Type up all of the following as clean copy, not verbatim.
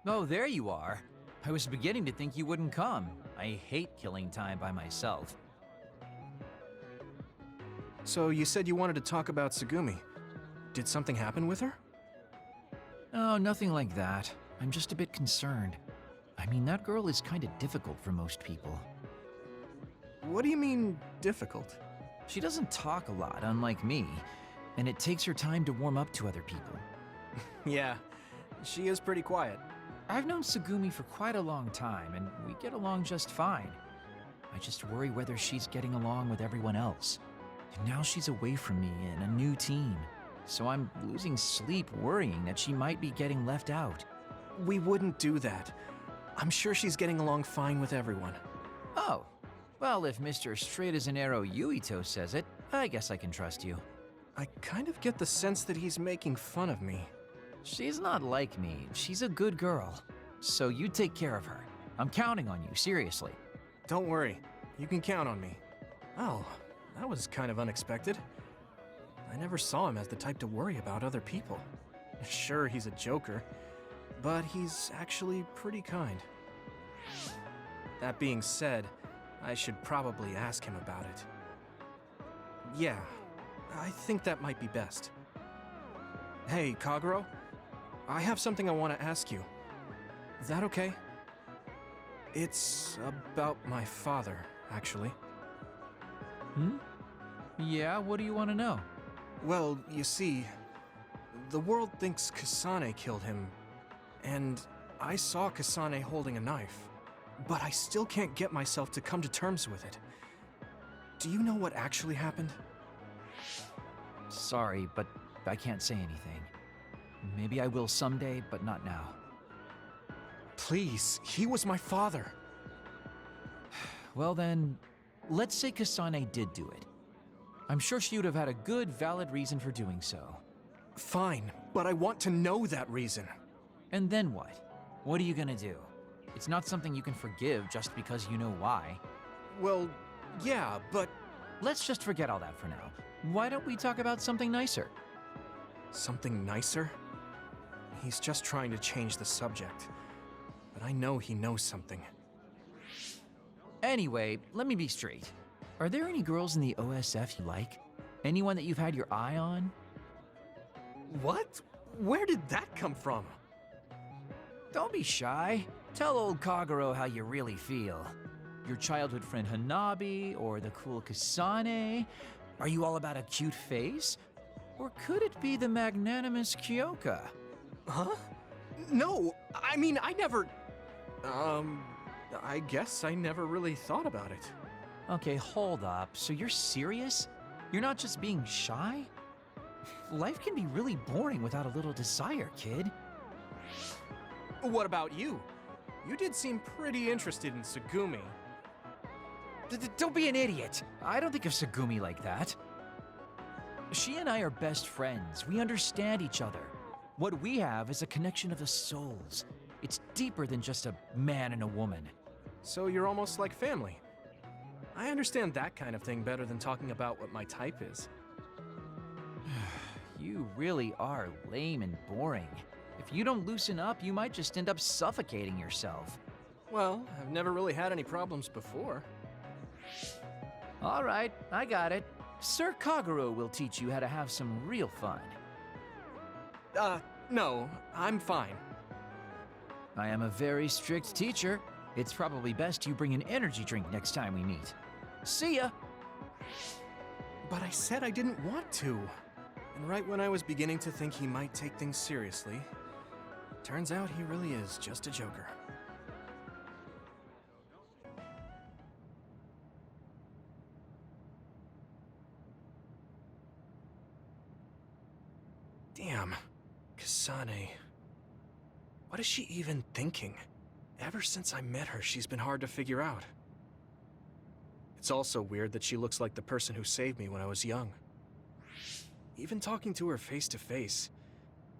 Oh, there you are. I was beginning to think you wouldn't come. I hate killing time by myself. So you said you wanted to talk about Tsugumi. Did something happen with her? Oh, nothing like that. I'm just a bit concerned. I mean, that girl is kind of difficult for most people. What do you mean, difficult? She doesn't talk a lot, unlike me, and it takes her time to warm up to other people. Yeah, she is pretty quiet. I've known Tsugumi for quite a long time, and we get along just fine. I just worry whether she's getting along with everyone else. And now she's away from me in a new team, so I'm losing sleep worrying that she might be getting left out. We wouldn't do that. I'm sure she's getting along fine with everyone. Oh, well, if Mr. Straight as an Arrow Yuito says it, I guess I can trust you. I kind of get the sense that he's making fun of me. She's not like me. She's a good girl. So you take care of her. I'm counting on you, seriously. Don't worry, you can count on me. Oh, that was kind of unexpected. I never saw him as the type to worry about other people. Sure, he's a joker, but he's actually pretty kind. That being said, I should probably ask him about it. Yeah, I think that might be best. Hey, Kagero, I have something I want to ask you. Is that okay? It's about my father, actually. Yeah, what do you want to know? Well, you see, the world thinks Kasane killed him, and I saw Kasane holding a knife, but I still can't get myself to come to terms with it. Do you know what actually happened? Sorry, but I can't say anything. Maybe I will someday, but not now. Please, he was my father. Well then, let's say Kasane did do it. I'm sure she would have had a good, valid reason for doing so. Fine, but I want to know that reason. And then what? What are you gonna do? It's not something you can forgive just because you know why. Well, yeah, but... Let's just forget all that for now. Why don't we talk about something nicer? Something nicer? He's just trying to change the subject. But I know he knows something. Anyway, let me be straight. Are there any girls in the OSF you like? Anyone that you've had your eye on? What? Where did that come from? Don't be shy. Tell old Kagero how you really feel. Your childhood friend Hanabi, or the cool Kasane? Are you all about a cute face? Or could it be the magnanimous Kyoka? Huh? No, I mean, I never... I guess I never really thought about it. Okay, hold up. So you're serious? You're not just being shy? Life can be really boring without a little desire, kid. What about you? You did seem pretty interested in Tsugumi. Don't be an idiot. I don't think of Tsugumi like that. She and I are best friends. We understand each other. What we have is a connection of the souls. It's deeper than just a man and a woman. So you're almost like family. I understand that kind of thing better than talking about what my type is. You really are lame and boring. If you don't loosen up, you might just end up suffocating yourself. Well, I've never really had any problems before. All right, I got it. Sir Kagero will teach you how to have some real fun. No, I'm fine. I am a very strict teacher. It's probably best you bring an energy drink next time we meet. See ya! But I said I didn't want to. And right when I was beginning to think he might take things seriously, turns out he really is just a joker. Damn, Kasane. What is she even thinking? Ever since I met her, she's been hard to figure out. It's also weird that she looks like the person who saved me when I was young. Even talking to her face to face,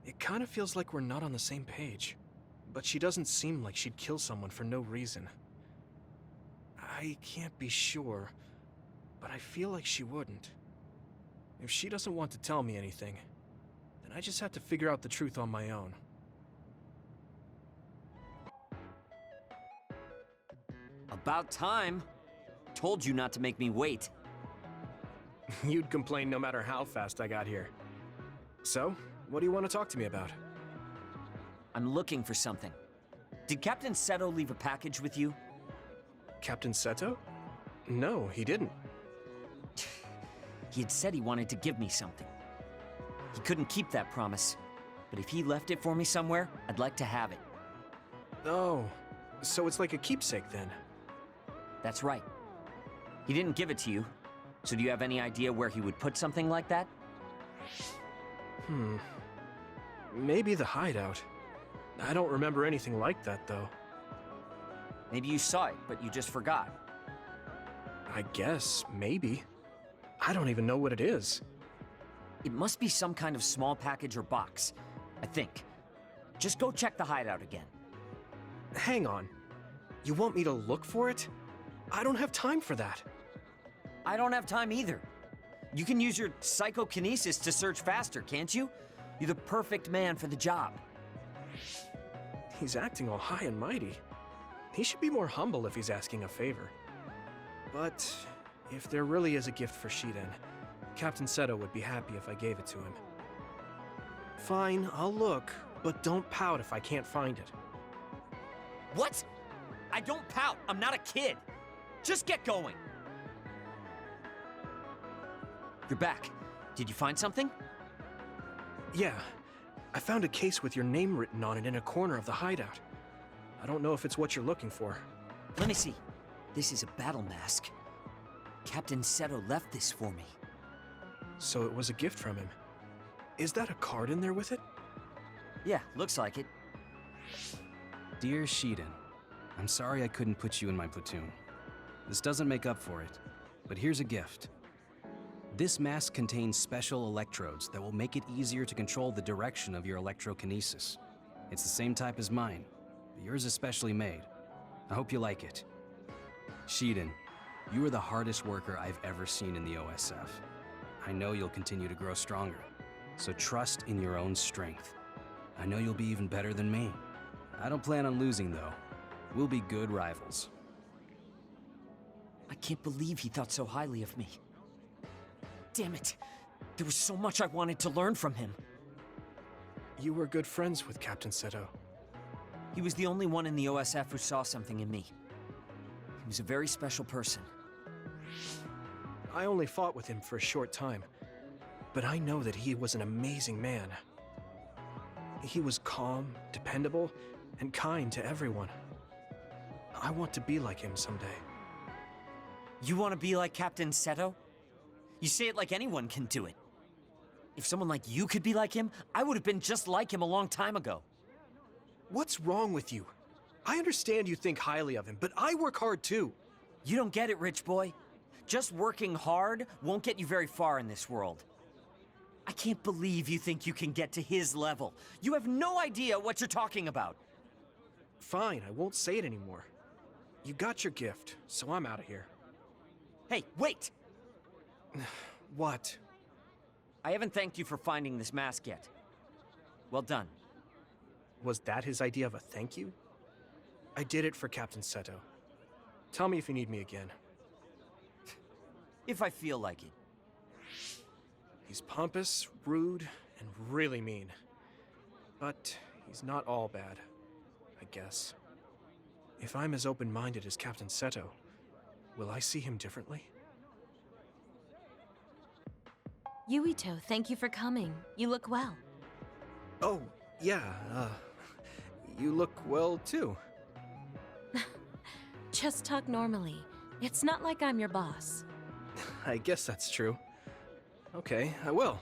it kind of feels like we're not on the same page. But she doesn't seem like she'd kill someone for no reason. I can't be sure, but I feel like she wouldn't. If she doesn't want to tell me anything, then I just have to figure out the truth on my own. About time. Told you not to make me wait. You'd complain no matter how fast I got here. So, what do you want to talk to me about? I'm looking for something. Did Captain Seto leave a package with you? Captain Seto? No, he didn't. He had said he wanted to give me something. He couldn't keep that promise. But if he left it for me somewhere, I'd like to have it. Oh, so it's like a keepsake then? That's right. He didn't give it to you. So do you have any idea where he would put something like that? Maybe the hideout. I don't remember anything like that, though. Maybe you saw it, but you just forgot. I guess, maybe. I don't even know what it is. It must be some kind of small package or box, I think. Just go check the hideout again. Hang on. You want me to look for it? I don't have time for that. I don't have time either. You can use your psychokinesis to search faster, can't you? You're the perfect man for the job. He's acting all high and mighty. He should be more humble if he's asking a favor. But if there really is a gift for Shiden, Captain Seto would be happy if I gave it to him. Fine, I'll look, but don't pout if I can't find it. What? I don't pout. I'm not a kid. Just get going. You're back. Did you find something? Yeah, I found a case with your name written on it in a corner of the hideout. I don't know if it's what you're looking for. Let me see. This is a battle mask. Captain Seto left this for me. So it was a gift from him. Is that a card in there with it? Yeah, looks like it. Dear Shiden, I'm sorry I couldn't put you in my platoon. This doesn't make up for it, but here's a gift. This mask contains special electrodes that will make it easier to control the direction of your electrokinesis. It's the same type as mine, but yours is specially made. I hope you like it. Shiden, you are the hardest worker I've ever seen in the OSF. I know you'll continue to grow stronger, so trust in your own strength. I know you'll be even better than me. I don't plan on losing, though. We'll be good rivals. I can't believe he thought so highly of me. Damn it. There was so much I wanted to learn from him. You were good friends with Captain Seto. He was the only one in the OSF who saw something in me. He was a very special person. I only fought with him for a short time, but I know that he was an amazing man. He was calm, dependable, and kind to everyone. I want to be like him someday. You want to be like Captain Seto? You say it like anyone can do it. If someone like you could be like him, I would have been just like him a long time ago. What's wrong with you? I understand you think highly of him, but I work hard too. You don't get it, rich boy. Just working hard won't get you very far in this world. I can't believe you think you can get to his level. You have no idea what you're talking about. Fine, I won't say it anymore. You got your gift, so I'm out of here. Hey, wait! What? I haven't thanked you for finding this mask yet. Well done. Was that his idea of a thank you? I did it for Captain Seto. Tell me if you need me again. If I feel like it. He's pompous, rude, and really mean. But he's not all bad, I guess. If I'm as open-minded as Captain Seto, will I see him differently? Yuito, thank you for coming. You look well. Oh, yeah, you look well too. Just talk normally. It's not like I'm your boss. I guess that's true. Okay, I will.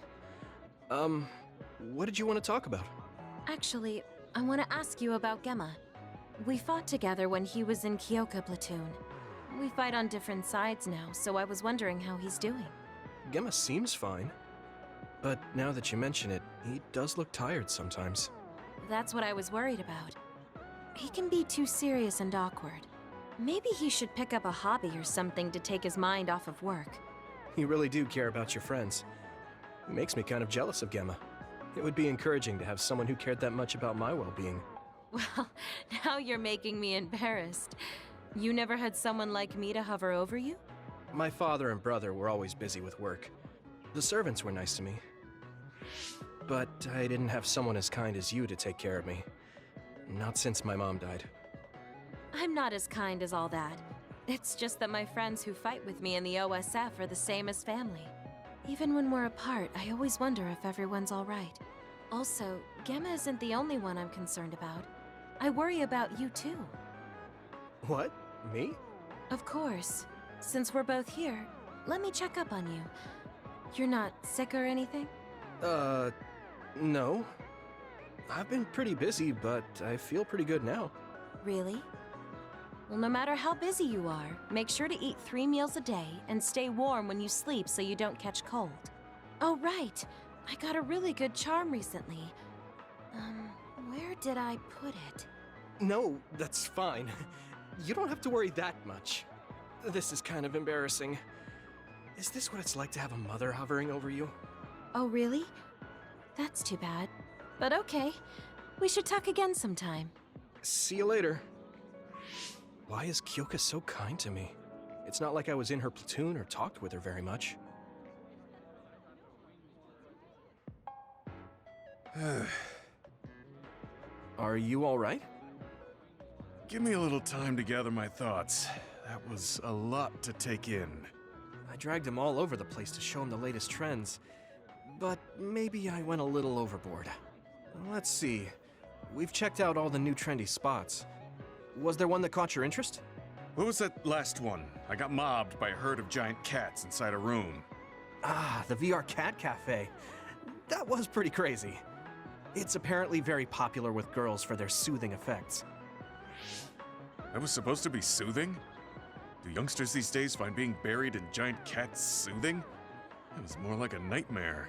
What did you want to talk about? Actually, I want to ask you about Gemma. We fought together when he was in Kyoka platoon. We fight on different sides now, so I was wondering how he's doing. Gemma seems fine. But now that you mention it, he does look tired sometimes. That's what I was worried about. He can be too serious and awkward. Maybe he should pick up a hobby or something to take his mind off of work. You really do care about your friends. It makes me kind of jealous of Gemma. It would be encouraging to have someone who cared that much about my well-being. Well, now you're making me embarrassed. You never had someone like me to hover over you? My father and brother were always busy with work. The servants were nice to me. But I didn't have someone as kind as you to take care of me. Not since my mom died. I'm not as kind as all that. It's just that my friends who fight with me in the OSF are the same as family. Even when we're apart, I always wonder if everyone's all right. Also, Gemma isn't the only one I'm concerned about. I worry about you too. What? Me? Of course. Since we're both here, let me check up on you. You're not sick or anything? No. I've been pretty busy, but I feel pretty good now. Really? Well, no matter how busy you are, make sure to eat 3 meals a day and stay warm when you sleep so you don't catch cold. Oh, right. I got a really good charm recently. Where did I put it? No, that's fine. You don't have to worry that much. This is kind of embarrassing. Is this what it's like to have a mother hovering over you? Oh, really? That's too bad. But okay. We should talk again sometime. See you later. Why is Kyoka so kind to me? It's not like I was in her platoon or talked with her very much. Are you all right? Give me a little time to gather my thoughts. That was a lot to take in. I dragged him all over the place to show him the latest trends, but maybe I went a little overboard. Let's see. We've checked out all the new trendy spots. Was there one that caught your interest? What was that last one? I got mobbed by a herd of giant cats inside a room. Ah, the VR Cat Cafe. That was pretty crazy. It's apparently very popular with girls for their soothing effects. That was supposed to be soothing? Do youngsters these days find being buried in giant cats soothing? It was more like a nightmare.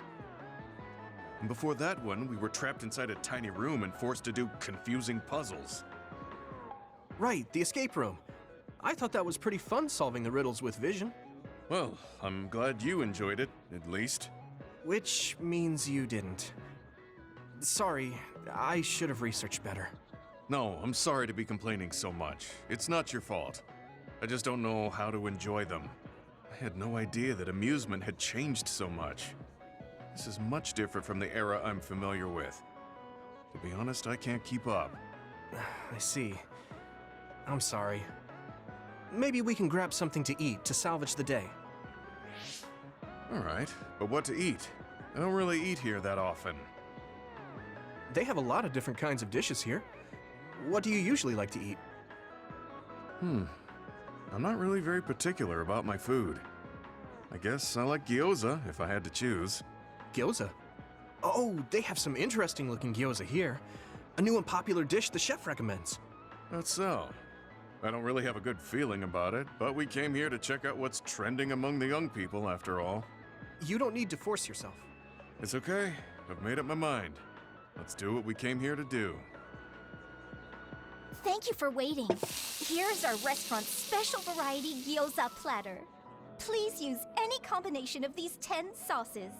And before that one, we were trapped inside a tiny room and forced to do confusing puzzles. Right, the escape room. I thought that was pretty fun solving the riddles with vision. Well, I'm glad you enjoyed it, at least. Which means you didn't. Sorry, I should have researched better. No, I'm sorry to be complaining so much. It's not your fault. I just don't know how to enjoy them. I had no idea that amusement had changed so much. This is much different from the era I'm familiar with. To be honest, I can't keep up. I see. I'm sorry. Maybe we can grab something to eat to salvage the day. Alright, but what to eat? I don't really eat here that often. They have a lot of different kinds of dishes here. What do you usually like to eat? I'm not really very particular about my food. I guess I like gyoza if I had to choose. Gyoza? Oh, they have some interesting looking gyoza here. A new and popular dish the chef recommends. That's so. I don't really have a good feeling about it, but we came here to check out what's trending among the young people after all. You don't need to force yourself. It's okay. I've made up my mind. Let's do what we came here to do. Thank you for waiting. Here's our restaurant's special variety gyoza platter. Please use any combination of these 10 sauces.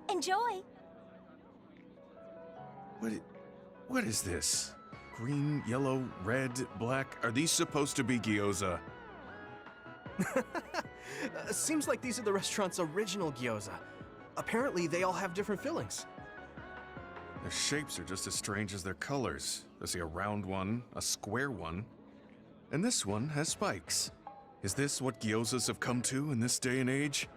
Enjoy! What is this? Green, yellow, red, black? Are these supposed to be gyoza? Seems like these are the restaurant's original gyoza. Apparently, they all have different fillings. Their shapes are just as strange as their colors. I see a round one, a square one, and this one has spikes. Is this what gyozas have come to in this day and age?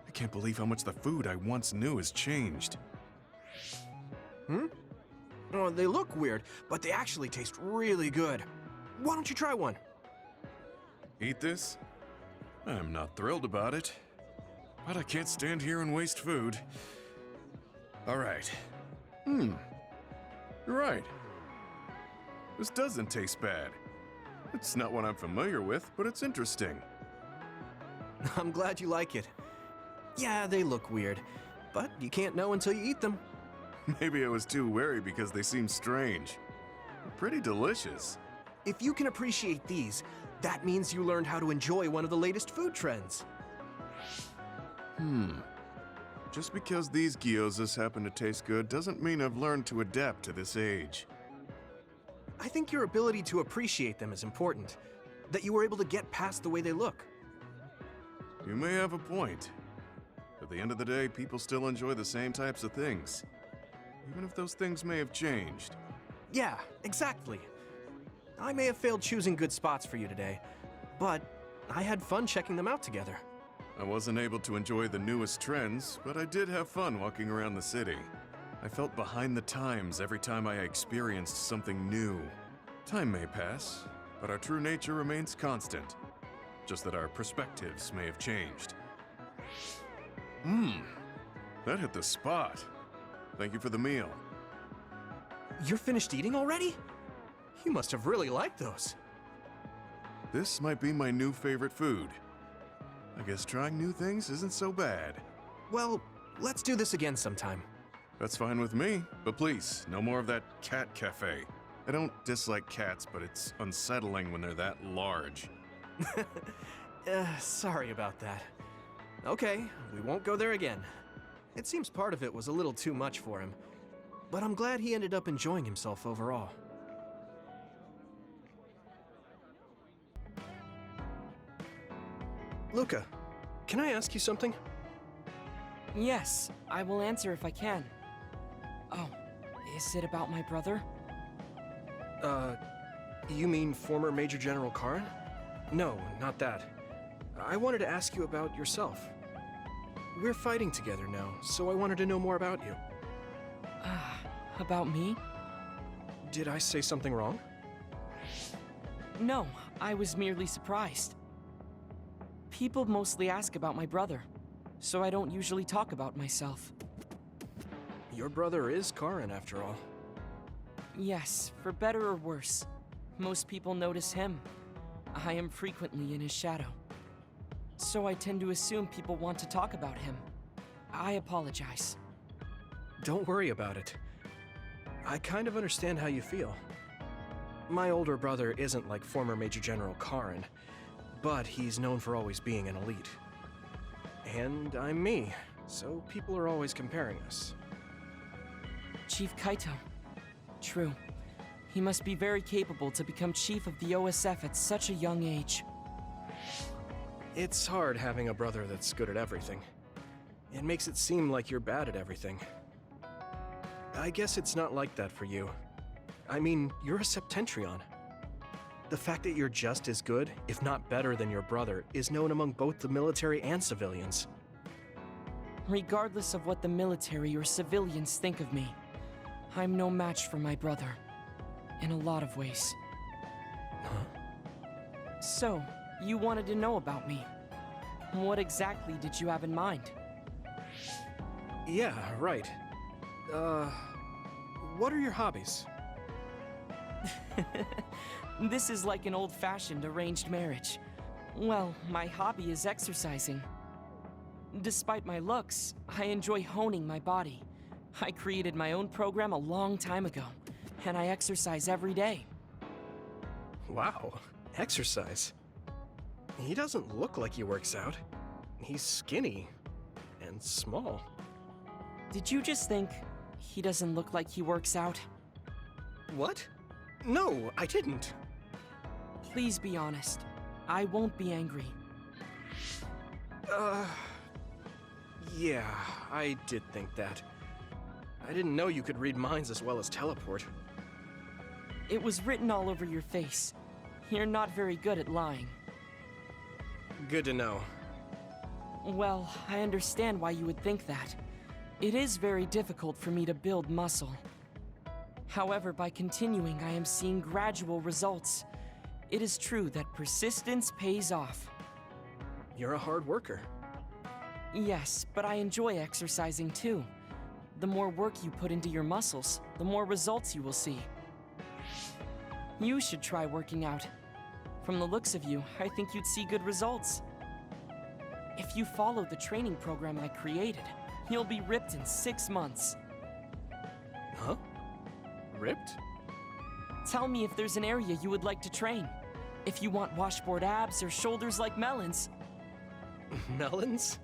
I can't believe how much the food I once knew has changed. Oh, they look weird, but they actually taste really good. Why don't you try one? Eat this? I'm not thrilled about it, but I can't stand here and waste food. All right. You're right. This doesn't taste bad. It's not what I'm familiar with, but it's interesting. I'm glad you like it. Yeah, they look weird, but you can't know until you eat them. Maybe I was too wary because they seem strange. They're pretty delicious. If you can appreciate these, that means you learned how to enjoy one of the latest food trends. Just because these gyozas happen to taste good doesn't mean I've learned to adapt to this age. I think your ability to appreciate them is important. that you were able to get past the way they look. You may have a point. At the end of the day, people still enjoy the same types of things. Even if those things may have changed. Yeah, exactly. I may have failed choosing good spots for you today, but I had fun checking them out together. I wasn't able to enjoy the newest trends, but I did have fun walking around the city. I felt behind the times every time I experienced something new. Time may pass, but our true nature remains constant. Just that our perspectives may have changed. That hit the spot. Thank you for the meal. You're finished eating already? You must have really liked those. This might be my new favorite food. I guess trying new things isn't so bad. Well, let's do this again sometime. That's fine with me, but please, no more of that cat cafe. I don't dislike cats, but it's unsettling when they're that large. Sorry about that. Okay, we won't go there again. It seems part of it was a little too much for him, but I'm glad he ended up enjoying himself overall. Luca, can I ask you something? Yes, I will answer if I can. Oh, is it about my brother? You mean former Major General Karin? No, not that. I wanted to ask you about yourself. We're fighting together now, so I wanted to know more about you. About me? Did I say something wrong? No, I was merely surprised. People mostly ask about my brother, so I don't usually talk about myself. Your brother is Karin, after all. Yes, for better or worse. Most people notice him. I am frequently in his shadow. So I tend to assume people want to talk about him. I apologize. Don't worry about it. I kind of understand how you feel. My older brother isn't like former Major General Karin, but he's known for always being an elite. And I'm me, so people are always comparing us. Chief Kaito. True. He must be very capable to become chief of the OSF at such a young age. It's hard having a brother that's good at everything. It makes it seem like you're bad at everything. I guess it's not like that for you. I mean, you're a Septentrion. The fact that you're just as good, if not better than your brother, is known among both the military and civilians. Regardless of what the military or civilians think of me, I'm no match for my brother. In a lot of ways. Huh? So, you wanted to know about me. What exactly did you have in mind? Yeah, right. What are your hobbies? This is like an old-fashioned arranged marriage. Well, my hobby is exercising. Despite my looks, I enjoy honing my body. I created my own program a long time ago, and I exercise every day. Wow, exercise. He doesn't look like he works out. He's skinny and small. Did you just think he doesn't look like he works out? What? No, I didn't. Please be honest. I won't be angry. Yeah, I did think that. I didn't know you could read minds as well as teleport. It was written all over your face. You're not very good at lying. Good to know. Well, I understand why you would think that. It is very difficult for me to build muscle. However, by continuing, I am seeing gradual results. It is true that persistence pays off. You're a hard worker. Yes, but I enjoy exercising too. The more work you put into your muscles, the more results you will see. You should try working out. From the looks of you, I think you'd see good results. If you follow the training program I created, you'll be ripped in 6 months. Huh? Ripped? Tell me if there's an area you would like to train. If you want washboard abs or shoulders like melons. Melons?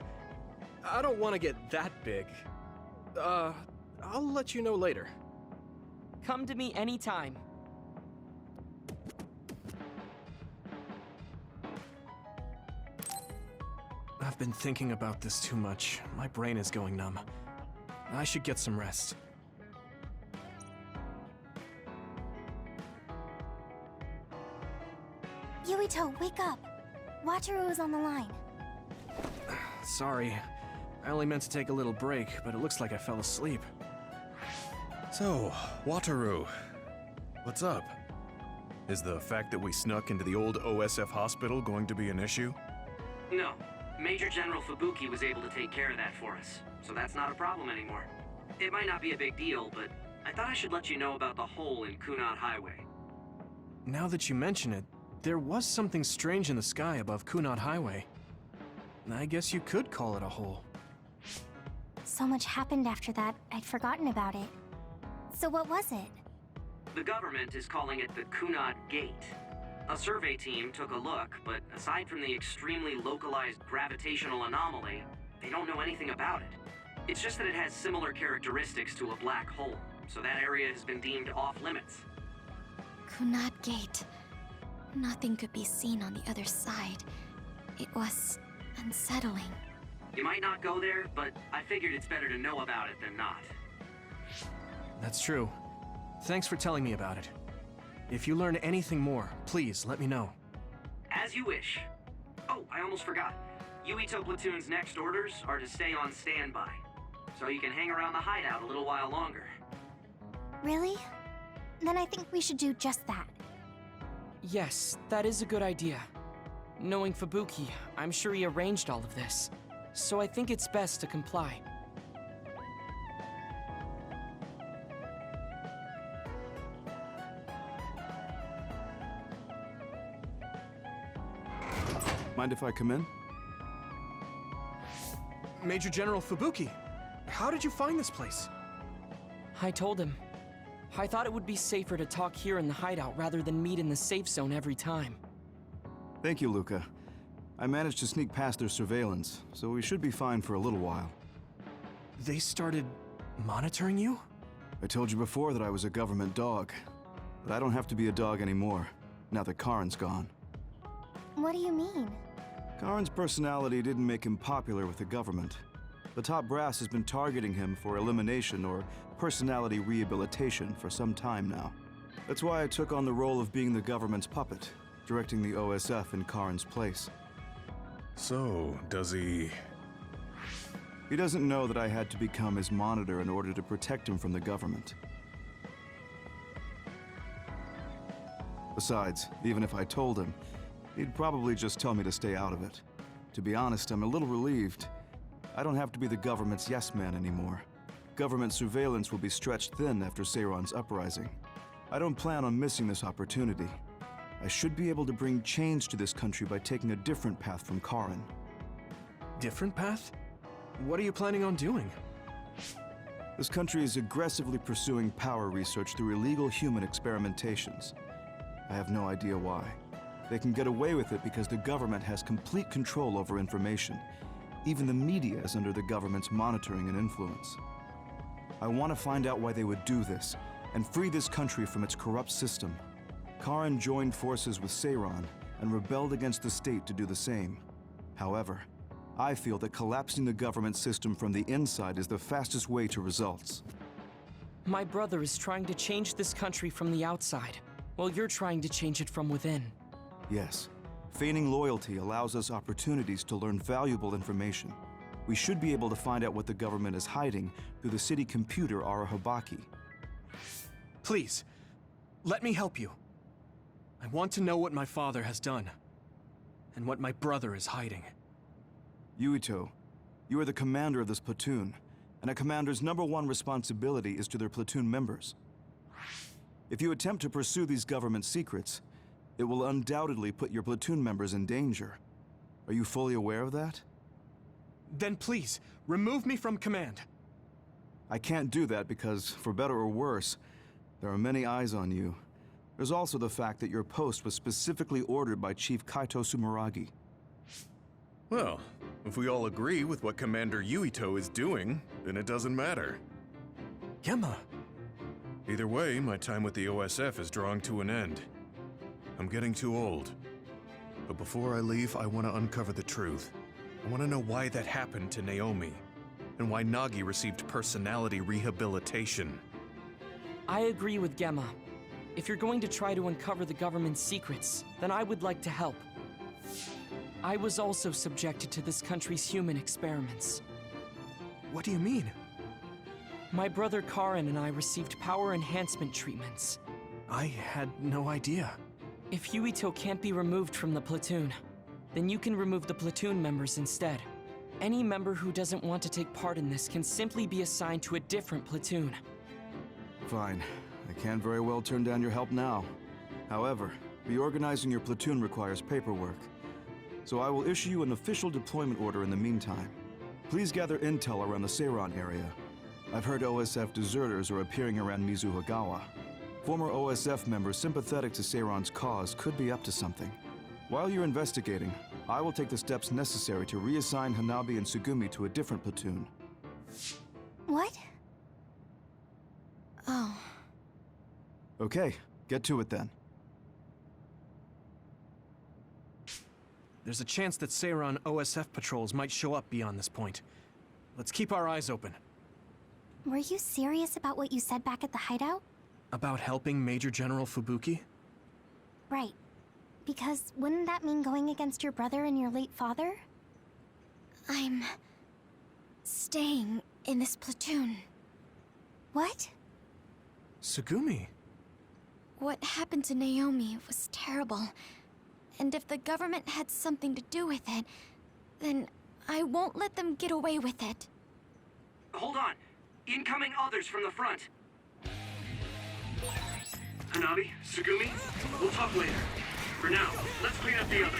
I don't want to get that big. I'll let you know later. Come to me anytime. I've been thinking about this too much. My brain is going numb. I should get some rest. Yuito, wake up. Wataru is on the line. Sorry. I only meant to take a little break, but it looks like I fell asleep. So, Wataru, what's up? Is the fact that we snuck into the old OSF hospital going to be an issue? No. Major General Fubuki was able to take care of that for us, so that's not a problem anymore. It might not be a big deal, but I thought I should let you know about the hole in Kunad Highway. Now that you mention it, there was something strange in the sky above Kunad Highway. I guess you could call it a hole. So much happened after that, I'd forgotten about it. So what was it? The government is calling it the Kunad Gate. A survey team took a look, but aside from the extremely localized gravitational anomaly, they don't know anything about it. It's just that it has similar characteristics to a black hole, so that area has been deemed off-limits. Kunad Gate. Nothing could be seen on the other side. It was unsettling. You might not go there, but I figured it's better to know about it than not. That's true. Thanks for telling me about it. If you learn anything more, please let me know. As you wish. Oh, I almost forgot. Yuito Platoon's next orders are to stay on standby, so you can hang around the hideout a little while longer. Really? Then I think we should do just that. Yes, that is a good idea. Knowing Fubuki, I'm sure he arranged all of this. So I think it's best to comply. Mind if I come in? Major General Fubuki, how did you find this place? I told him. I thought it would be safer to talk here in the hideout rather than meet in the safe zone every time. Thank you, Luca. I managed to sneak past their surveillance, so we should be fine for a little while. They started monitoring you? I told you before that I was a government dog, but I don't have to be a dog anymore, now that Karin's gone. What do you mean? Karin's personality didn't make him popular with the government. The top brass has been targeting him for elimination or personality rehabilitation for some time now. That's why I took on the role of being the government's puppet, directing the OSF in Karin's place. So, does he... He doesn't know that I had to become his monitor in order to protect him from the government. Besides, even if I told him, he'd probably just tell me to stay out of it. To be honest, I'm a little relieved. I don't have to be the government's yes man anymore. Government surveillance will be stretched thin after Seiron's uprising. I don't plan on missing this opportunity. I should be able to bring change to this country by taking a different path from Karin. Different path? What are you planning on doing? This country is aggressively pursuing power research through illegal human experimentations. I have no idea why. They can get away with it because the government has complete control over information. Even the media is under the government's monitoring and influence. I want to find out why they would do this, and free this country from its corrupt system. Karin joined forces with Seiron and rebelled against the state to do the same. However, I feel that collapsing the government system from the inside is the fastest way to results. My brother is trying to change this country from the outside, while you're trying to change it from within. Yes. Feigning loyalty allows us opportunities to learn valuable information. We should be able to find out what the government is hiding through the city computer Arahobaki. Please, let me help you. I want to know what my father has done, and what my brother is hiding. Yuito, you are the commander of this platoon, and a commander's #1 responsibility is to their platoon members. If you attempt to pursue these government secrets, it will undoubtedly put your platoon members in danger. Are you fully aware of that? Then please, remove me from command. I can't do that because, for better or worse, there are many eyes on you. There's also the fact that your post was specifically ordered by Chief Kaito Sumeragi. Well, if we all agree with what Commander Yuito is doing, then it doesn't matter. Gemma. Either way, my time with the OSF is drawing to an end. I'm getting too old. But before I leave, I want to uncover the truth. I want to know why that happened to Naomi, and why Nagi received personality rehabilitation. I agree with Gemma. If you're going to try to uncover the government's secrets, then I would like to help. I was also subjected to this country's human experiments. What do you mean? My brother Karin and I received power enhancement treatments. I had no idea. If Yuito can't be removed from the platoon, then you can remove the platoon members instead. Any member who doesn't want to take part in this can simply be assigned to a different platoon. Fine. I can't very well turn down your help now. However, reorganizing your platoon requires paperwork. So I will issue you an official deployment order in the meantime. Please gather intel around the Seiran area. I've heard OSF deserters are appearing around Mizuhagawa. Former OSF members sympathetic to Seiran's cause could be up to something. While you're investigating, I will take the steps necessary to reassign Hanabi and Tsugumi to a different platoon. What? Oh. Okay, get to it then. There's a chance that Seiran OSF patrols might show up beyond this point. Let's keep our eyes open. Were you serious about what you said back at the hideout? About helping Major General Fubuki? Right. Because wouldn't that mean going against your brother and your late father? I'm staying in this platoon. What? Tsugumi? What happened to Naomi was terrible. And if the government had something to do with it, then I won't let them get away with it. Hold on. Incoming others from the front. Hanabi, Tsugumi, we'll talk later. For now, let's clean up the others.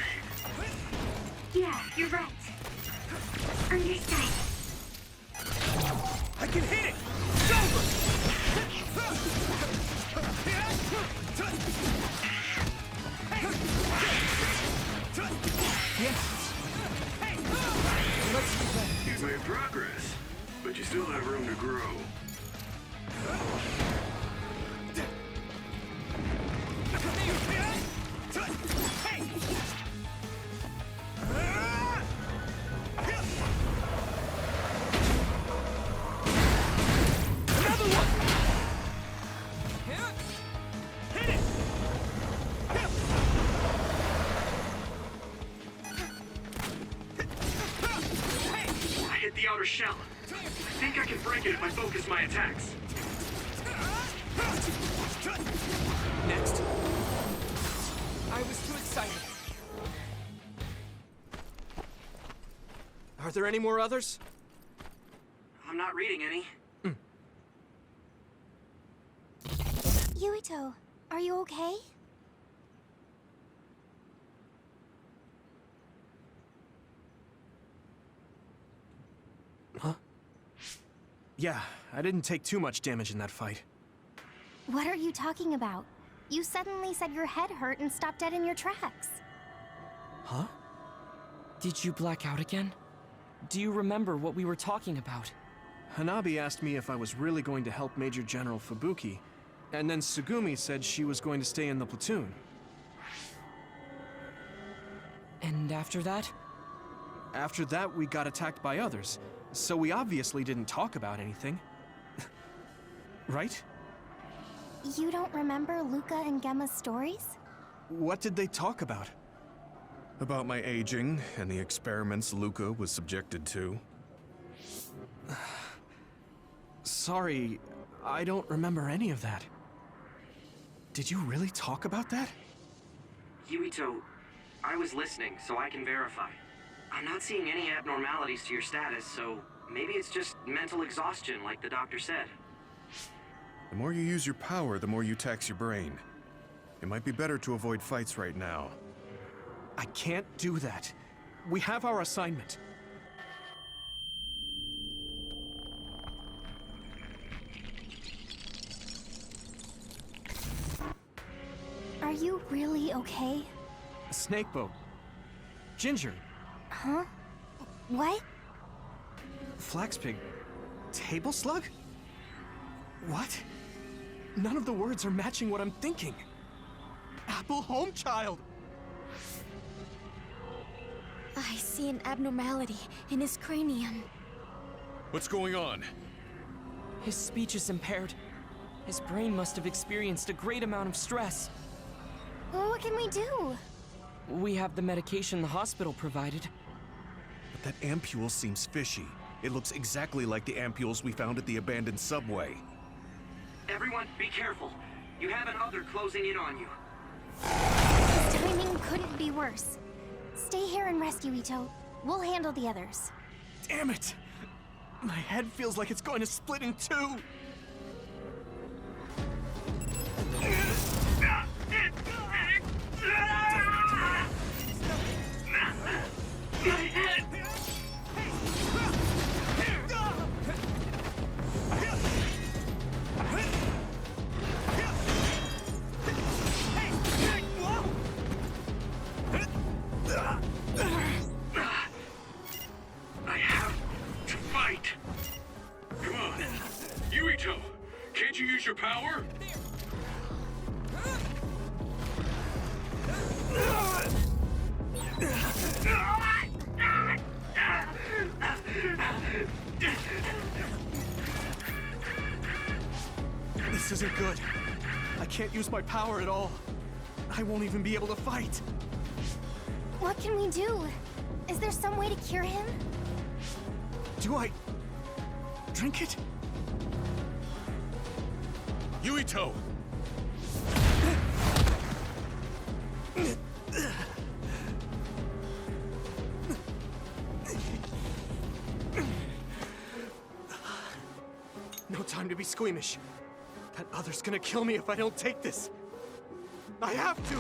Yeah, you're right. Understood. I can hit it! It's You've made progress, but you still have room to grow. The outer shell. I think I can break it if I focus my attacks. Next. I was too excited. Are there any more others? I'm not reading any. Yuito, are you okay? Huh? Yeah, I didn't take too much damage in that fight. What are you talking about? You suddenly said your head hurt and stopped dead in your tracks. Huh? Did you black out again? Do you remember what we were talking about? Hanabi asked me if I was really going to help Major General Fubuki, and then Tsugumi said she was going to stay in the platoon. And after that? After that, we got attacked by others, so we obviously didn't talk about anything. Right? You don't remember Luca and Gemma's stories? What did they talk about? About my aging and the experiments Luca was subjected to. Sorry, I don't remember any of that. Did you really talk about that? Yuito, I was listening, so I can verify. I'm not seeing any abnormalities to your status, so maybe it's just mental exhaustion, like the doctor said. The more you use your power, the more you tax your brain. It might be better to avoid fights right now. I can't do that. We have our assignment. Are you really okay? A snake boat. Ginger. Huh? What? Flax pig. Table slug? What? None of the words are matching what I'm thinking. Apple home child. I see an abnormality in his cranium. What's going on? His speech is impaired. His brain must have experienced a great amount of stress. Well, what can we do? We have the medication the hospital provided. But that ampule seems fishy. It looks exactly like the ampules we found at the abandoned subway. Everyone, be careful. You have an other closing in on you. His timing couldn't be worse. Stay here and rest, Yuito. We'll handle the others. Damn it! My head feels like it's going to split in two! My head! I have to fight. Come on. Yuito, can't you use your power? This isn't good. I can't use my power at all. I won't even be able to fight. What can we do? Is there some way to cure him? Do I drink it? Yuito! No time to be squeamish. That other's gonna kill me if I don't take this. I have to!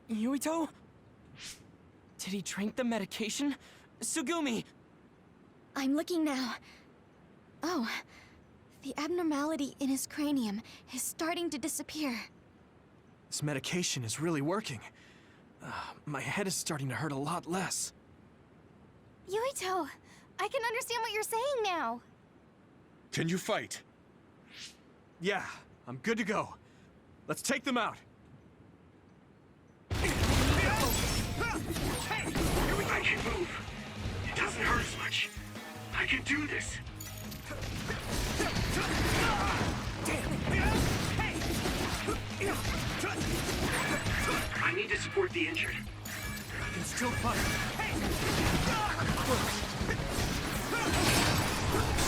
Yuito? Did he drink the medication? Sugumi! I'm looking now. Oh, the abnormality in his cranium is starting to disappear. This medication is really working. My head is starting to hurt a lot less. Yuito, I can understand what you're saying now. Can you fight? Yeah, I'm good to go. Let's take them out. I can move. It doesn't hurt as much. I can do this. I need to support the injured. I can still fight.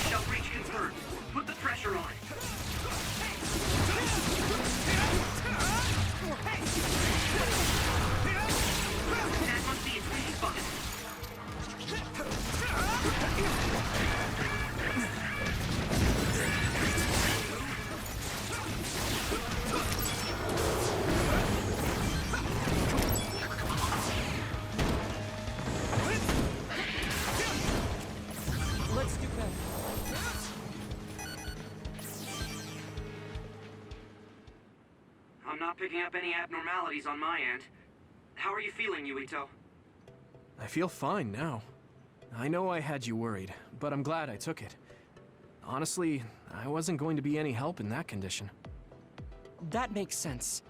Shell breach confirmed. Put the pressure on. That must be its release button. Let's do better. I'm not picking up any abnormalities on my end. How are you feeling, Yuito? I feel fine now. I know I had you worried, but I'm glad I took it. Honestly, I wasn't going to be any help in that condition. That makes sense.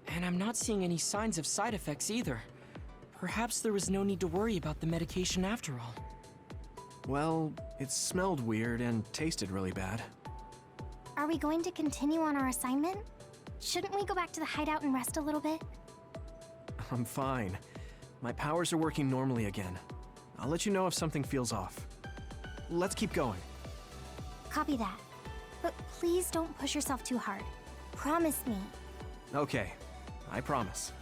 And I'm not seeing any signs of side effects either. Perhaps there was no need to worry about the medication after all. Well, it smelled weird and tasted really bad. Are we going to continue on our assignment? Shouldn't we go back to the hideout and rest a little bit? I'm fine. My powers are working normally again. I'll let you know if something feels off. Let's keep going. Copy that. But please don't push yourself too hard. Promise me. Okay, I promise.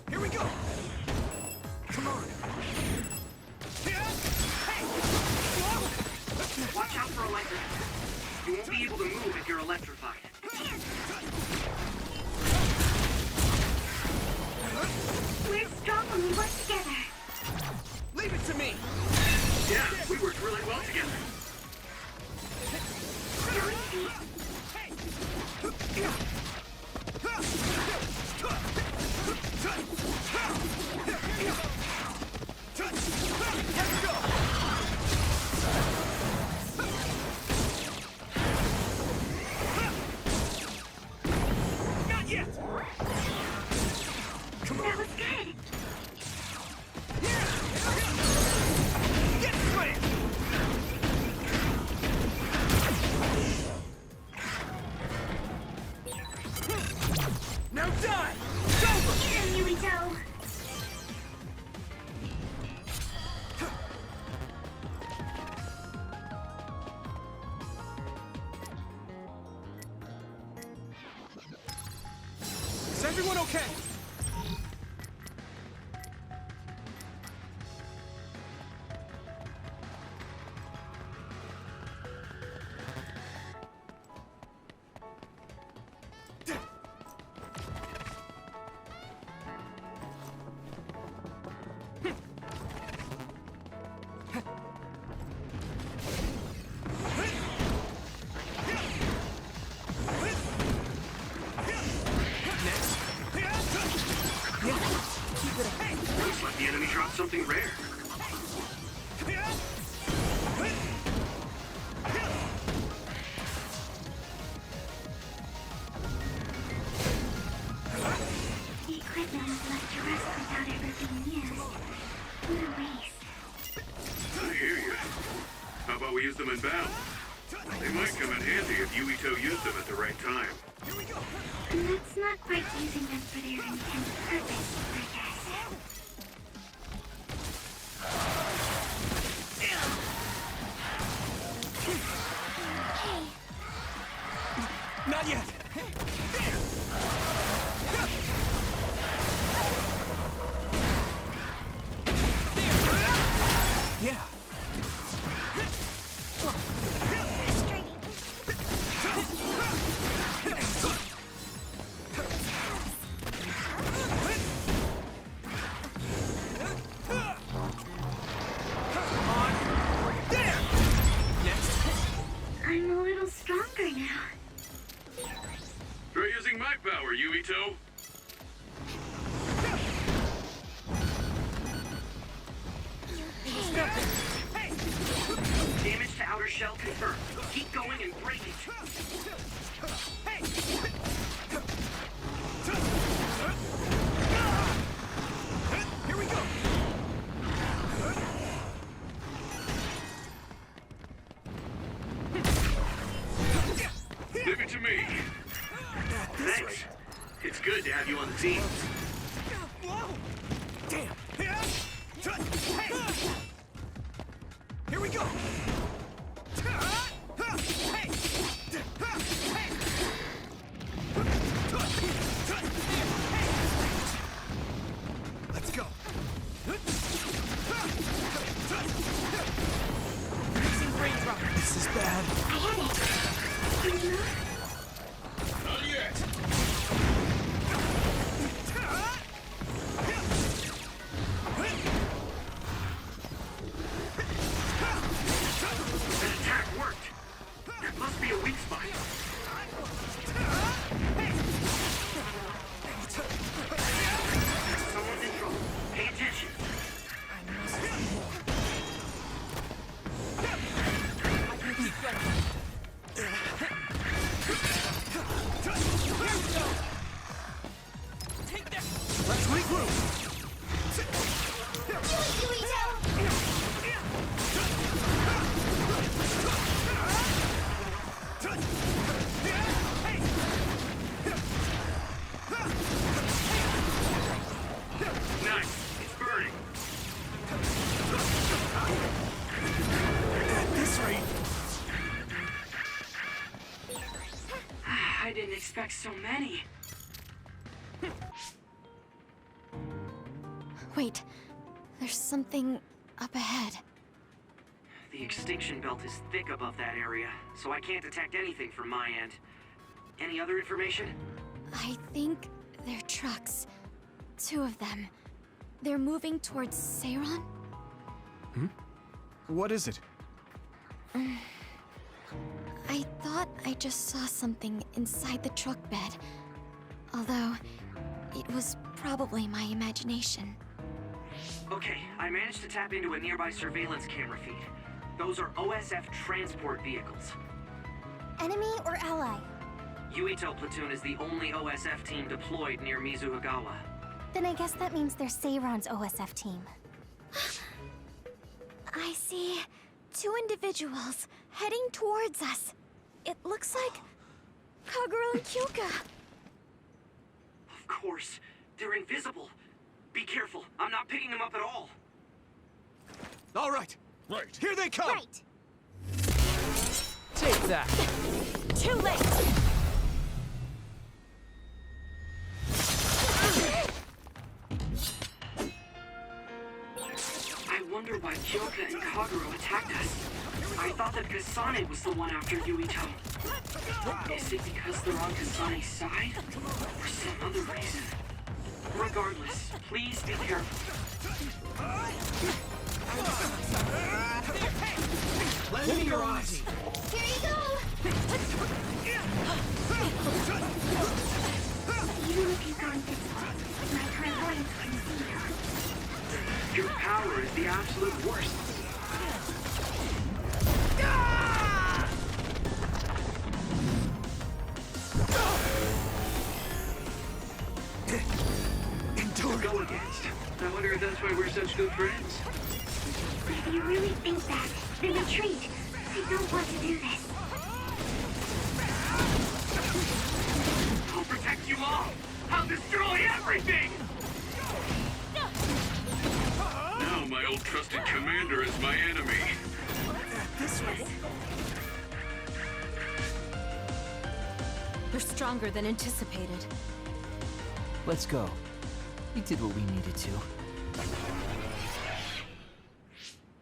Here we go! Come on! Watch out for electric. You won't be able to move if you're electrified. We're strong when we work together. Leave it to me! Yeah, we worked really well together. Not yet! Come on. That was good. Get slammed! Now die! Here we go. Is everyone okay? Looks like the enemy dropped something rare. The equipment is left to rest without ever being used. What a waste. I hear you. How about we use them in battle? They might come in handy if Yuito used them at the right time. And that's not quite using them for their intended purpose, I guess. Not yet! Yeah. I'm a little stronger now. Try using my power, Yuito. Damage to outer shell confirmed. Keep going and break it. Here we go! Leave it to me. Thanks. It's good to have you on the team. Whoa! Damn! Here we go! Let's go! This is bad. I had it. Not yet. That attack worked. That must be a weak spot. Someone's in trouble. Pay attention. Let's regroup! Nice. It's burning. At this rate... I didn't expect so many. Wait, there's something up ahead. The extinction belt is thick above that area, so I can't detect anything from my end. Any other information? I think they're trucks. 2 of them. They're moving towards Seiron? What is it? I thought I just saw something inside the truck bed. Although, it was probably my imagination. Okay, I managed to tap into a nearby surveillance camera feed. Those are OSF transport vehicles. Enemy or ally? Yuito platoon is the only OSF team deployed near Mizuhagawa. Then I guess that means they're Seiron's OSF team. I see 2 individuals heading towards us. It looks like Kagura and Kyoka. Of course, they're invisible. Be careful, I'm not picking them up at all. All right. Right. Here they come! Right! Take that! Too late! I wonder why Kyoka and Kagura attacked us. I thought that Kasane was the one after Yuito. Is it because they're on Kasane's side? Or some other reason? Regardless, please be careful. Lend me your eyes! Here you go! Even if you've gone physical, my clairvoyance can see you. Your power is the absolute worst. To go against. I wonder if that's why we're such good friends. If you really think that, then retreat. I don't want to do this. I'll protect you all. I'll destroy everything. Now my old trusted commander is my enemy. This way. They're stronger than anticipated. Let's go. We did what we needed to.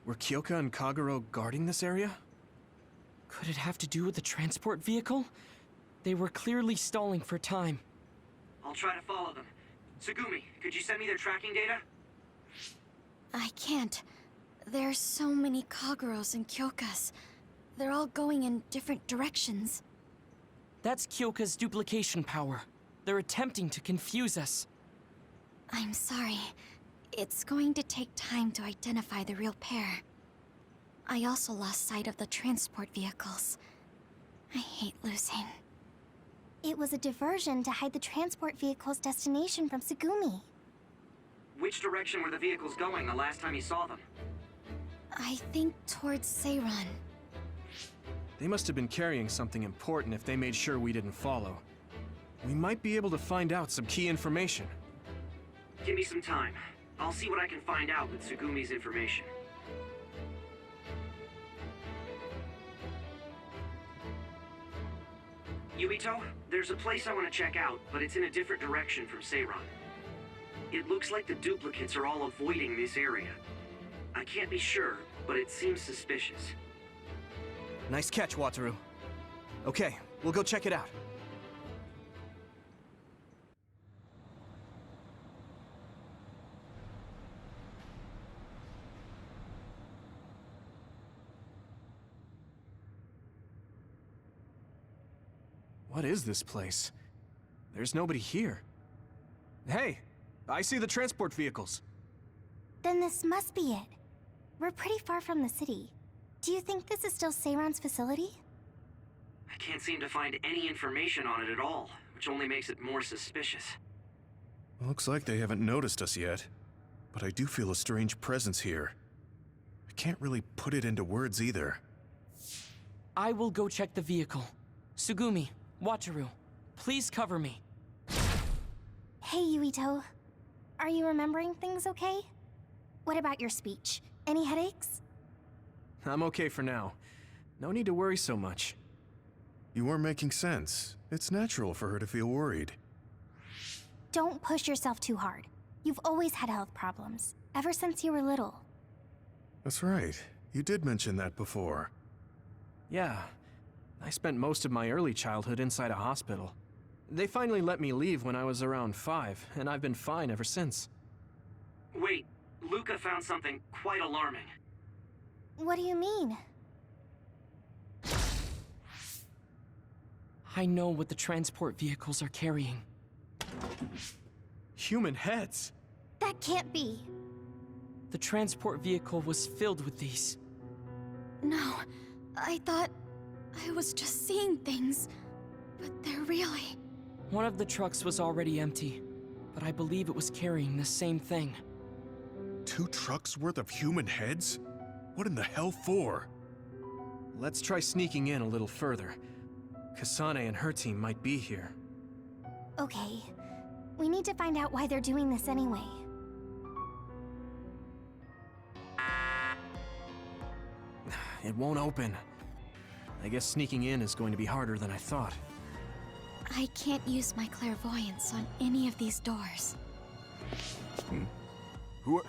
Were Kyoka and Kagura guarding this area? Could it have to do with the transport vehicle? They were clearly stalling for time. I'll try to follow them. Tsugumi, could you send me their tracking data? I can't. There's so many Kaguros and Kyokas. They're all going in different directions. That's Kyoka's duplication power. They're attempting to confuse us. I'm sorry. It's going to take time to identify the real pair. I also lost sight of the transport vehicles. I hate losing. It was a diversion to hide the transport vehicle's destination from Tsugumi. Which direction were the vehicles going the last time you saw them? I think towards Seiron. They must have been carrying something important if they made sure we didn't follow. We might be able to find out some key information. Give me some time. I'll see what I can find out with Tsugumi's information. Yuito, there's a place I want to check out, but it's in a different direction from Seiron. It looks like the duplicates are all avoiding this area. I can't be sure, but it seems suspicious. Nice catch, Wataru. Okay, we'll go check it out. What is this place? There's nobody here. Hey, I see the transport vehicles. Then this must be it. We're pretty far from the city. Do you think this is still Seiron's facility? I can't seem to find any information on it at all, which only makes it more suspicious. Looks like they haven't noticed us yet, but I do feel a strange presence here. I can't really put it into words either. I will go check the vehicle. Tsugumi, Wataru, please cover me. Hey, Yuito. Are you remembering things okay? What about your speech? Any headaches? I'm okay for now. No need to worry so much. You are making sense. It's natural for her to feel worried. Don't push yourself too hard. You've always had health problems, ever since you were little. That's right. You did mention that before. Yeah, I spent most of my early childhood inside a hospital. They finally let me leave when I was around 5, and I've been fine ever since. Wait, Luca found something quite alarming. What do you mean? I know what the transport vehicles are carrying. Human heads? That can't be. The transport vehicle was filled with these. No, I thought I was just seeing things, but they're really... One of the trucks was already empty, but I believe it was carrying the same thing. 2 trucks worth of human heads? What in the hell for? Let's try sneaking in a little further. Kasane and her team might be here. Okay, we need to find out why they're doing this anyway. It won't open. I guess sneaking in is going to be harder than I thought. I can't use my clairvoyance on any of these doors. Who are...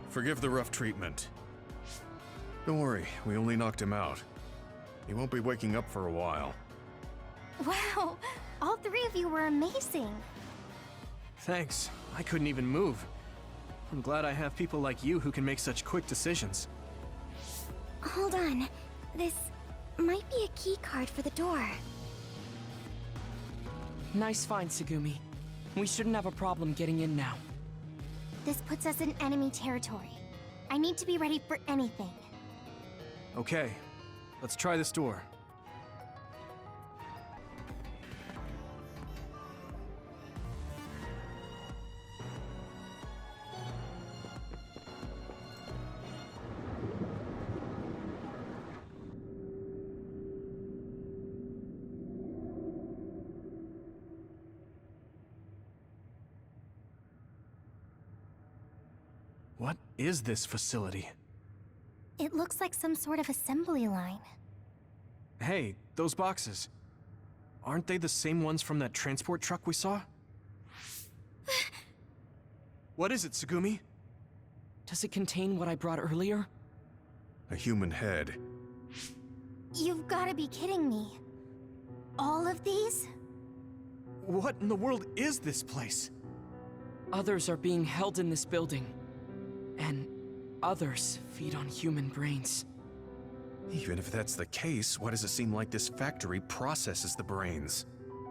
Forgive the rough treatment. Don't worry, we only knocked him out. He won't be waking up for a while. Wow, all 3 of you were amazing. Thanks. I couldn't even move. I'm glad I have people like you who can make such quick decisions. Hold on. This might be a key card for the door. Nice find, Tsugumi. We shouldn't have a problem getting in now. This puts us in enemy territory. I need to be ready for anything. Okay, let's try this door. What is this facility? It looks like some sort of assembly line. Hey, those boxes. Aren't they the same ones from that transport truck we saw? What is it, Tsugumi? Does it contain what I brought earlier? A human head. You've got to be kidding me. All of these? What in the world is this place? Others are being held in this building. And others feed on human brains. Even if that's the case, why does it seem like this factory processes the brains?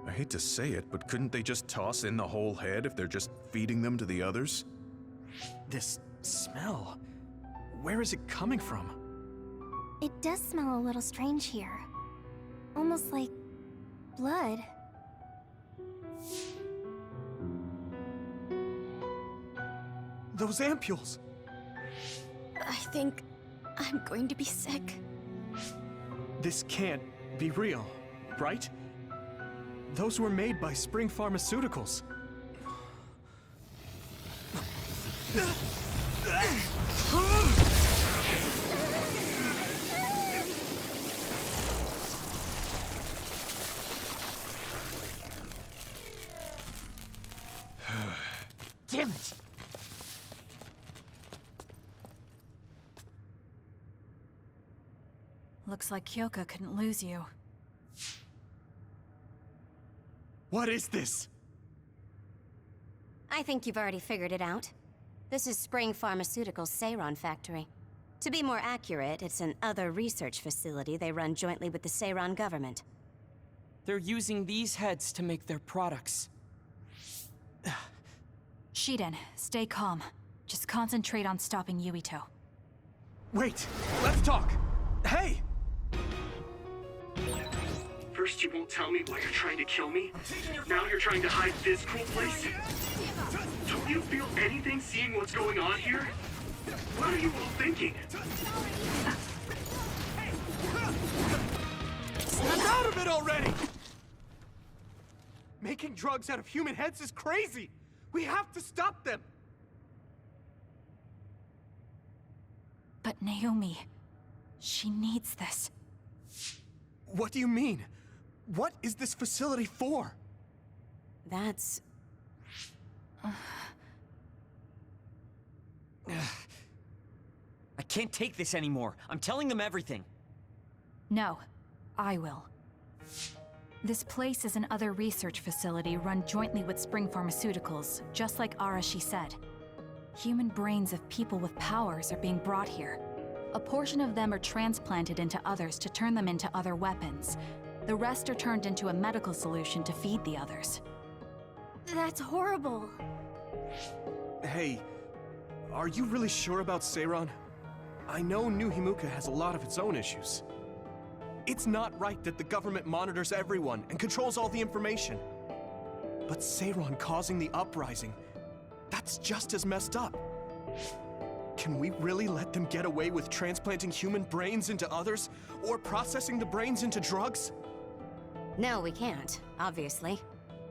I hate to say it, but couldn't they just toss in the whole head if they're just feeding them to the others? This smell. Where is it coming from? It does smell a little strange here. Almost like blood. Those ampules! I think I'm going to be sick. This can't be real, right? Those were made by Spring Pharmaceuticals. Damn it! Looks like Kyoka couldn't lose you. What is this? I think you've already figured it out. This is Spring Pharmaceuticals' Seiron factory. To be more accurate, it's an other research facility they run jointly with the Seiron government. They're using these heads to make their products. Shiden, stay calm. Just concentrate on stopping Yuito. Wait, let's talk! Hey! First you won't tell me why you're trying to kill me. Now you're trying to hide this cool place. Don't you feel anything seeing what's going on here? What are you all thinking? Snap out of it already! Making drugs out of human heads is crazy! We have to stop them! But Naomi, she needs this. What do you mean? What is this facility for? That's... I can't take this anymore. I'm telling them everything. No, I will. This place is another research facility run jointly with Spring Pharmaceuticals, just like Arashi said. Human brains of people with powers are being brought here. A portion of them are transplanted into others to turn them into other weapons. The rest are turned into a medical solution to feed the others. That's horrible. Hey, are you really sure about Seiron? I know New Himuka has a lot of its own issues. It's not right that the government monitors everyone and controls all the information. But Seiron causing the uprising, that's just as messed up. Can we really let them get away with transplanting human brains into others, or processing the brains into drugs? No, we can't, obviously.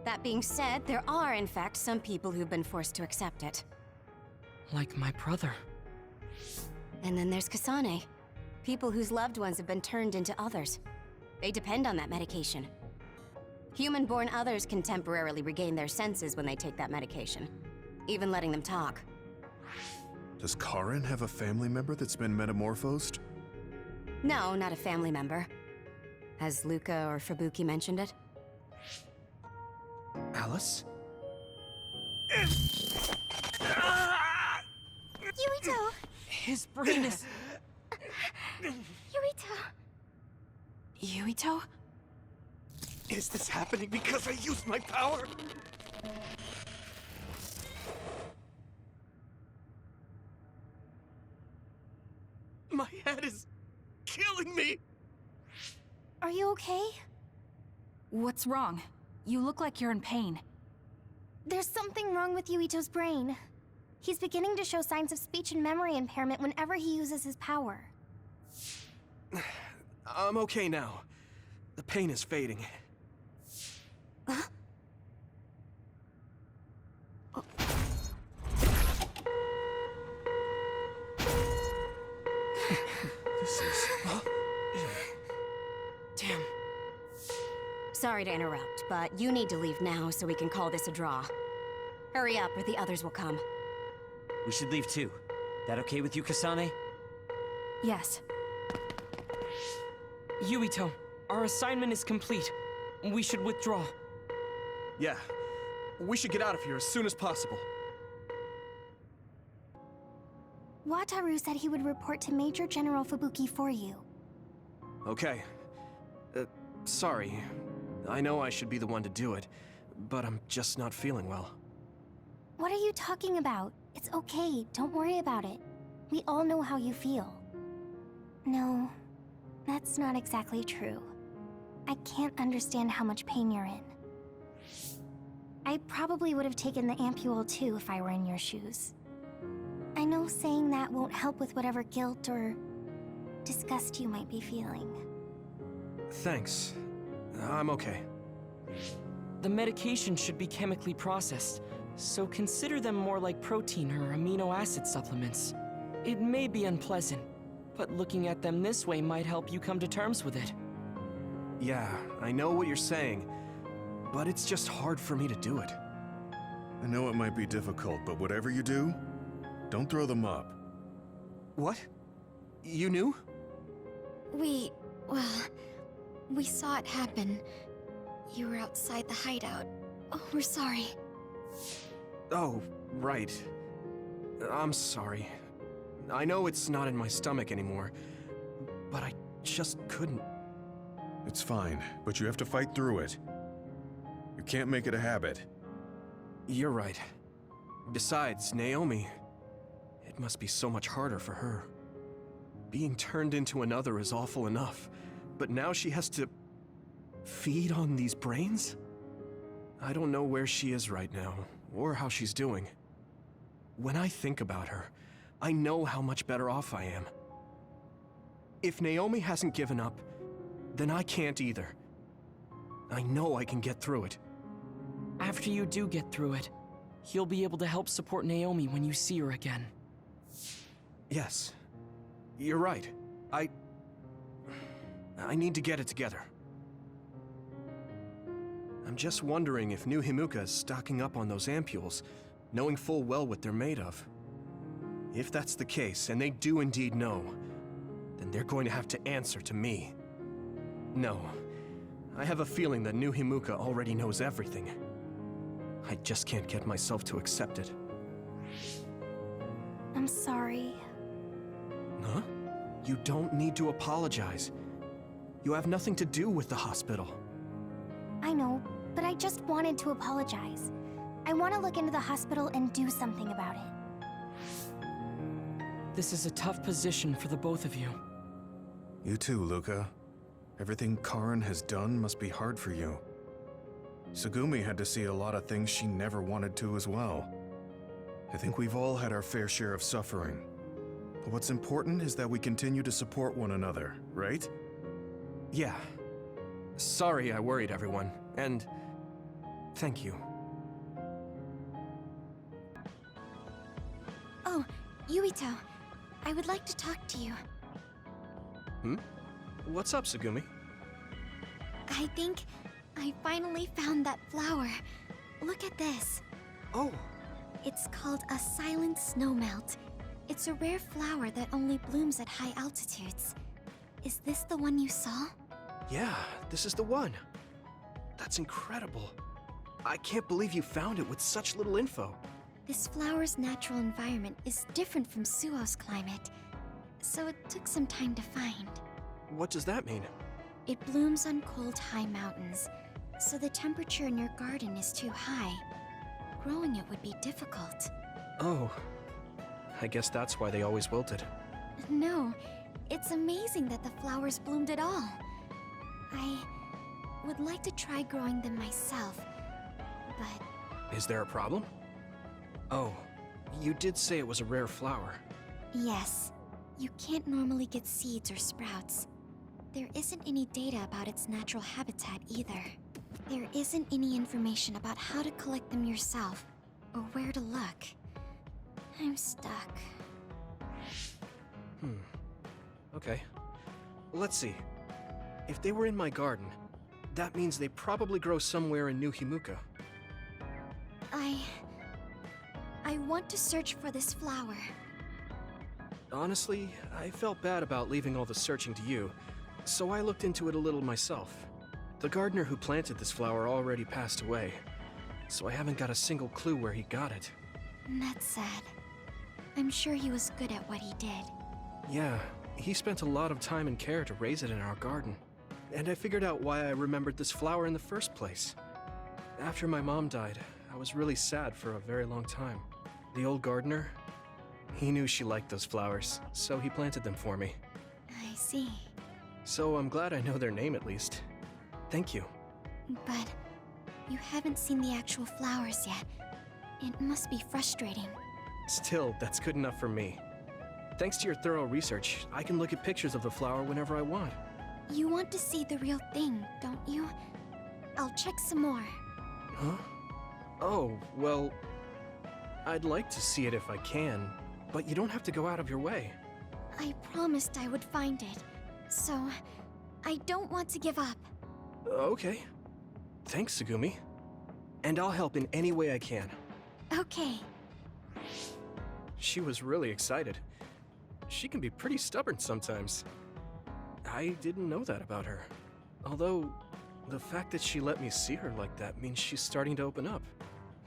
That being said, there are, in fact, some people who've been forced to accept it. Like my brother. And then there's Kasane. People whose loved ones have been turned into others. They depend on that medication. Human-born others can temporarily regain their senses when they take that medication, even letting them talk. Does Karin have a family member that's been metamorphosed? No, not a family member. Has Luca or Fubuki mentioned it? Alice? Yuito! His brain is... Yuito! Yuito? Is this happening because I used my power? My head is killing me! Are you okay? What's wrong? You look like you're in pain. There's something wrong with Yuito's brain. He's beginning to show signs of speech and memory impairment whenever he uses his power. I'm okay now. The pain is fading. This is... Damn. Sorry to interrupt, but you need to leave now so we can call this a draw. Hurry up or the others will come. We should leave too. That okay with you, Kasane? Yes. Yuito, our assignment is complete. We should withdraw. Yeah. We should get out of here as soon as possible. Wataru said he would report to Major General Fubuki for you. Okay. Sorry. I know I should be the one to do it, but I'm just not feeling well. What are you talking about? It's okay, don't worry about it. We all know how you feel. No, that's not exactly true. I can't understand how much pain you're in. I probably would have taken the ampule too if I were in your shoes. I know saying that won't help with whatever guilt or disgust you might be feeling. Thanks. I'm okay. The medication should be chemically processed, so consider them more like protein or amino acid supplements. It may be unpleasant, but looking at them this way might help you come to terms with it. Yeah, I know what you're saying, but it's just hard for me to do it. I know it might be difficult, but whatever you do, don't throw them up. What? You knew? We saw it happen. You were outside the hideout. Oh, we're sorry. Oh, right. I'm sorry. I know it's not in my stomach anymore, but I just couldn't. It's fine, but you have to fight through it. You can't make it a habit. You're right. Besides, Naomi, it must be so much harder for her. Being turned into another is awful enough, but now she has to feed on these brains? I don't know where she is right now, or how she's doing. When I think about her, I know how much better off I am. If Naomi hasn't given up, then I can't either. I know I can get through it. After you do get through it, you'll be able to help support Naomi when you see her again. Yes, you're right. I need to get it together. I'm just wondering if New Himuka is stocking up on those ampules, knowing full well what they're made of. If that's the case, and they do indeed know, then they're going to have to answer to me. No, I have a feeling that New Himuka already knows everything. I just can't get myself to accept it. I'm sorry. Huh? You don't need to apologize. You have nothing to do with the hospital. I know, but I just wanted to apologize. I want to look into the hospital and do something about it. This is a tough position for the both of you. You too, Luca. Everything Karin has done must be hard for you. Tsugumi had to see a lot of things she never wanted to as well. I think we've all had our fair share of suffering. But what's important is that we continue to support one another, right? Yeah. Sorry I worried everyone, and thank you. Oh, Yuito. I would like to talk to you. Hmm? What's up, Tsugumi? I think I finally found that flower. Look at this. Oh. It's called a silent snowmelt. It's a rare flower that only blooms at high altitudes. Is this the one you saw? Yeah, this is the one. That's incredible. I can't believe you found it with such little info. This flower's natural environment is different from Suo's climate, so it took some time to find. What does that mean? It blooms on cold, high mountains, so the temperature in your garden is too high. Growing it would be difficult. Oh. I guess that's why they always wilted. No, it's amazing that the flowers bloomed at all. I would like to try growing them myself, but... Is there a problem? Oh, you did say it was a rare flower. Yes. You can't normally get seeds or sprouts. There isn't any data about its natural habitat either. There isn't any information about how to collect them yourself, or where to look. I'm stuck. Okay. Let's see. If they were in my garden, that means they probably grow somewhere in New Himuka. I want to search for this flower. Honestly, I felt bad about leaving all the searching to you, so I looked into it a little myself. The gardener who planted this flower already passed away, so I haven't got a single clue where he got it. That's sad. I'm sure he was good at what he did. Yeah, he spent a lot of time and care to raise it in our garden. And I figured out why I remembered this flower in the first place. After my mom died, I was really sad for a very long time. The old gardener, he knew she liked those flowers, so he planted them for me. I see. So I'm glad I know their name at least. Thank you. But you haven't seen the actual flowers yet. It must be frustrating. Still, that's good enough for me. Thanks to your thorough research, I can look at pictures of the flower whenever I want. You want to see the real thing, don't you? I'll check some more. Huh? Oh, well, I'd like to see it if I can, but you don't have to go out of your way. I promised I would find it, so I don't want to give up. Okay. Thanks, Tsugumi. And I'll help in any way I can. Okay. She was really excited. She can be pretty stubborn sometimes. I didn't know that about her. Although, the fact that she let me see her like that means she's starting to open up.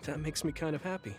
That makes me kind of happy.